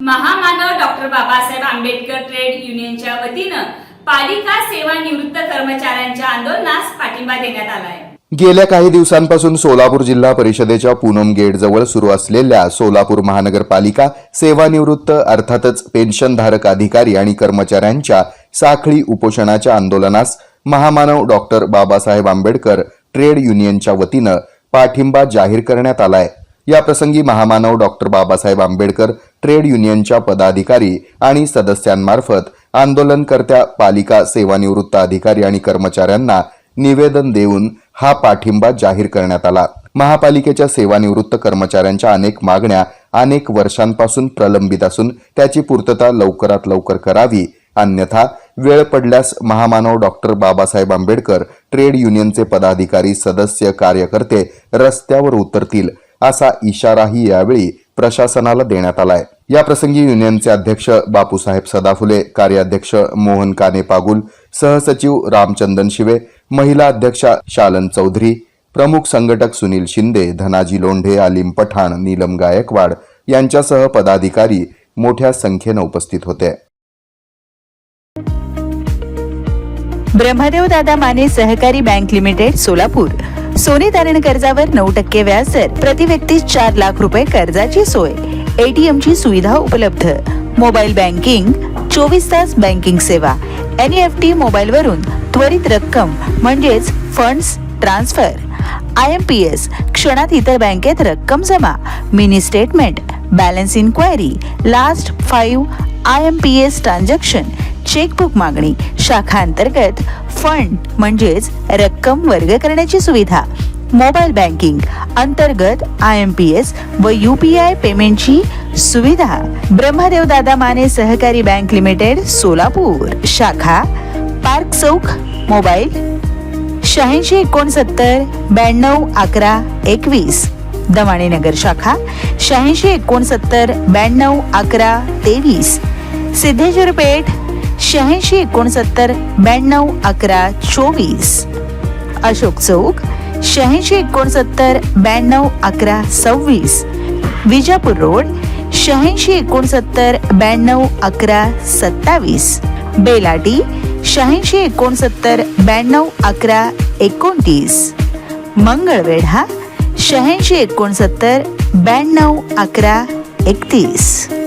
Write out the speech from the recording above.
महामानव doctor Babasaheb Ambedkar trade युनियनच्या वतीनं पालिका सेवानिवृत्त कर्मचाऱ्यांच्या आंदोलनास पाठिंबा देण्यात आलाय। गेल्या काही दिवसांपासून सोलापूर जिल्हा परिषदेच्या पूनम गेट जवळ सुरू असलेल्या सोलापूर महानगरपालिका सेवानिवृत्त अर्थातच पेन्शनधारक अधिकारी आणि कर्मचाऱ्यांच्या साखळी उपोषणाच्या आंदोलनास महामानव डॉक्टर बाबासाहेब आंबेडकर ट्रेड युनियनच्या वतीनं पाठिंबा जाहीर करण्यात आलाय। या प्रसंगी महामानव डॉक्टर बाबासाहेब आंबेडकर ट्रेड युनियनच्या पदाधिकारी आणि सदस्यांमार्फत आंदोलनकर्त्या पालिका सेवानिवृत्त अधिकारी आणि कर्मचाऱ्यांना निवेदन देऊन हा पाठिंबा जाहीर करण्यात आला। महापालिकेच्या सेवानिवृत्त कर्मचाऱ्यांच्या अनेक मागण्या अनेक वर्षांपासून प्रलंबित असून त्याची पूर्तता लवकरात लवकर करावी, अन्यथा वेळ पडल्यास महामानव डॉक्टर बाबासाहेब आंबेडकर ट्रेड युनियनचे पदाधिकारी सदस्य कार्यकर्ते रस्त्यावर उतरतील असा इशाराही यावेळी प्रशासनाला देण्यात आलाय। या प्रसंगी युनियनचे अध्यक्ष बापूसाहेब सदाफुले, कार्याध्यक्ष मोहन काने पागुल, सहसचिव रामचंदन शिवे, महिला अध्यक्षा शालन चौधरी, प्रमुख संघटक सुनील शिंदे, धनाजी लोंढे, आलिम पठाण, नीलम गायकवाड यांच्यासह पदाधिकारी मोठ्या संख्येने उपस्थित होते। ब्रह्मदेव दादा माने सहकारी बँक लिमिटेड सोलापूर सोने तारण कर्जावर 9% व्याज दर, प्रति व्यक्ती 4 लाख रुपये कर्जाची सोय, एटीएम ची सुविधा उपलब्ध, मोबाईल बँकिंग, 24 तास बँकिंग सेवा, NEFT मोबाईल वरून त्वरित रक्कम म्हणजेच फंड्स ट्रान्सफर, IMPS क्षणात इतर बँकेत रक्कम जमा, mini statement, balance enquiry, last 5 IMPS transaction, chequebook मागणी, शाखा अंतर्गत फंड म्हणजेच रक्कम वर्ग करण्याची सुविधा, मोबाईल बँकिंग अंतर्गत IMPS व UPI पेमेंटची सुविधा। ब्रह्मदेव दादा माने सहकारी बँक लिमिटेड सोलापूर, शाखा पार्क चौक, मोबाईल 86 69 92 11 21, दमाणे नगर शाखा 86 69 92 11 23, सिद्धेश्वर पेठ 86 69 92 11 24, अशोक चौक 86 69 92 11 26, विजापूर रोड 86 69 92 11 27, बेलाटी 86 69 92 11 29, मंगळवेढा 86 69 92 11 31।